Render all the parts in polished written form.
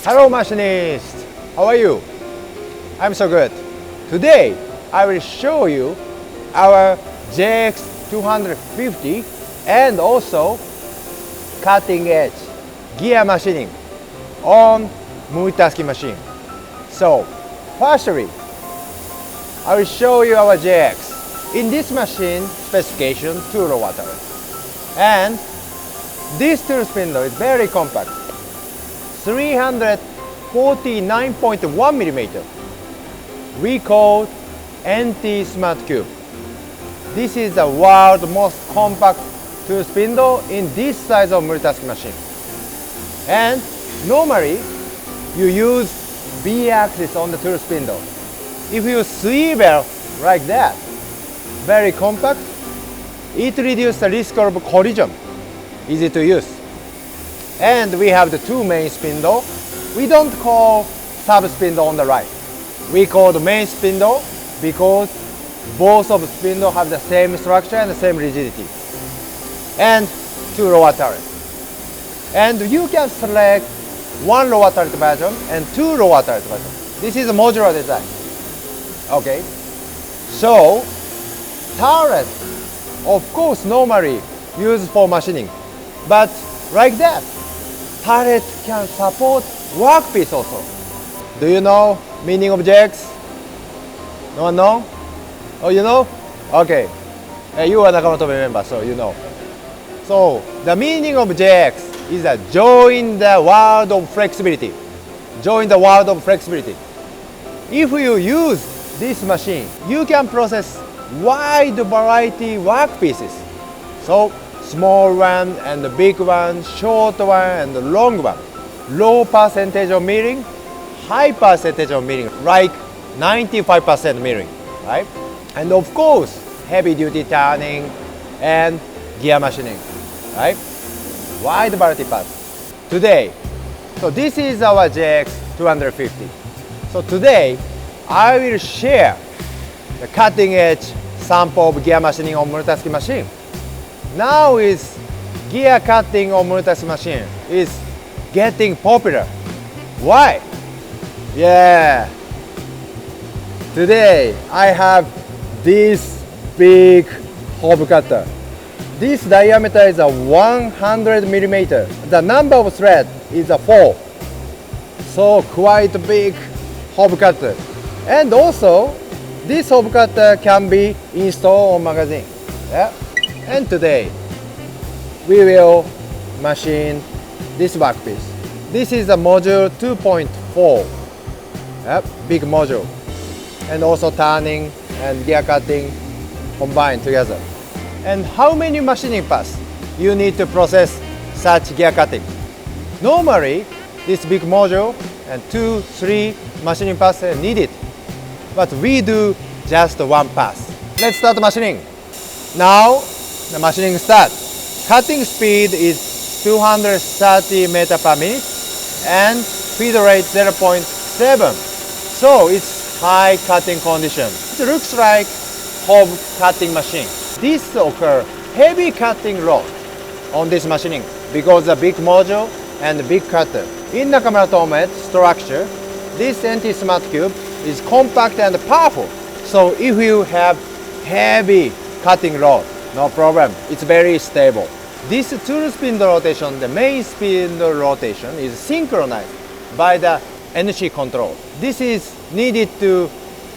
Hello machinist! How are you? I'm so good. Today I will show you our JX250 and also cutting edge gear machining on multitasking machine. So firstly, I will show you our JX. In this machine specification, 2 rotor. And this tool spindle is very compact. 349.1 millimeter. We call NT Smart Cube. This is the world's most compact tool spindle in this size of multitasking machine. And normally you use B-axis on the tool spindle. If you swivel like that, very compact, it reduces the risk of collision. Easy to use. And we have the 2 main spindle. We don't call sub spindle on the right. We call the main spindle because both of the spindle have the same structure and the same rigidity. And 2 lower turret. And you can select 1 lower turret version and 2 lower turret version. This is a modular design. Okay. So turret, of course, normally used for machining, but like that, turret can support workpiece also. Do you know meaning of JX? No one know? Oh, you know? Okay. You are Nakamoto member, so you know. So the meaning of JX is that join the world of flexibility. Join the world of flexibility. If you use this machine, you can process wide variety workpieces. So small one and the big one, short one and the long one. Low percentage of milling, high percentage of milling, like 95% milling, right? And of course, heavy duty turning and gear machining, right? Wide variety parts. Today, so this is our JX250. So today, I will share the cutting edge sample of gear machining on multitasking machine. Now is gear cutting on multitasking machine is getting popular. Why? Yeah. Today I have this big hob cutter. This diameter is a 100 millimeter. The number of thread is a 4. So quite big hob cutter. And also this hob cutter can be installed on magazine. Yeah. And today we will machine this workpiece. This is a module 2.4. Yep, big module. And also turning and gear cutting combined together. And how many machining paths you need to process such gear cutting? Normally this big module and 2-3 machining paths are needed. But we do just 1 pass. Let's start machining. Now the machining starts. Cutting speed is 230 meter per minute and feed rate 0.7. So it's high cutting condition. It looks like hob cutting machine. This occur heavy cutting load on this machining because the big module and the big cutter. In Nakamura Tomoe structure, this NT Smart Cube is compact and powerful. So if you have heavy cutting load, no problem, it's very stable. This tool spindle rotation, the main spindle rotation is synchronized by the NC control. This is needed to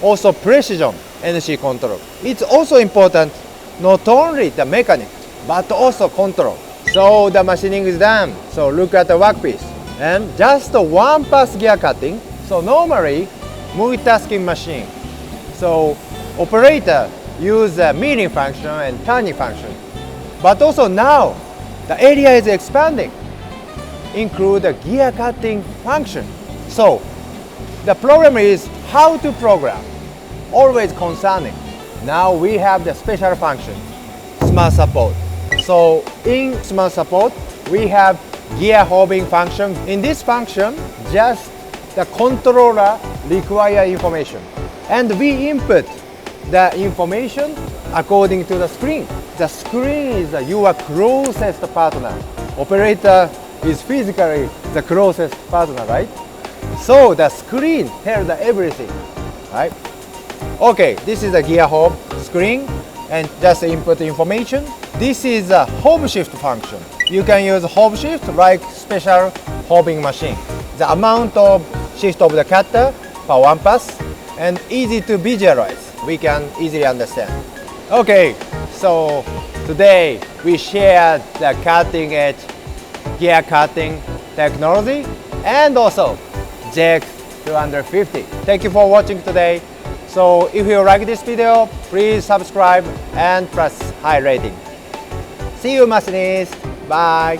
also precision NC control. It's also important not only the mechanic, but also control. So the machining is done. So look at the workpiece. And just 1 pass gear cutting. So normally, multitasking machine. So operator use the milling function and turning function. But also now, the area is expanding, include the gear cutting function. So the problem is how to program, always concerning. Now we have the special function, Smart Support. So in Smart Support, we have gear hobbing function. In this function, just the controller require information. And we input the information according to the screen. The screen is your closest partner. Operator is physically the closest partner, right? So the screen tells everything, right? Okay, this is a gear hob screen and just input information. This is a hob shift function. You can use hob shift like special hobbing machine. The amount of shift of the cutter per one pass and easy to visualize. We can easily understand. Okay, so today we shared the cutting edge gear cutting technology and also JX250. Thank you for watching today. So if you like this video, please subscribe and press high rating. See you, machinists. Bye.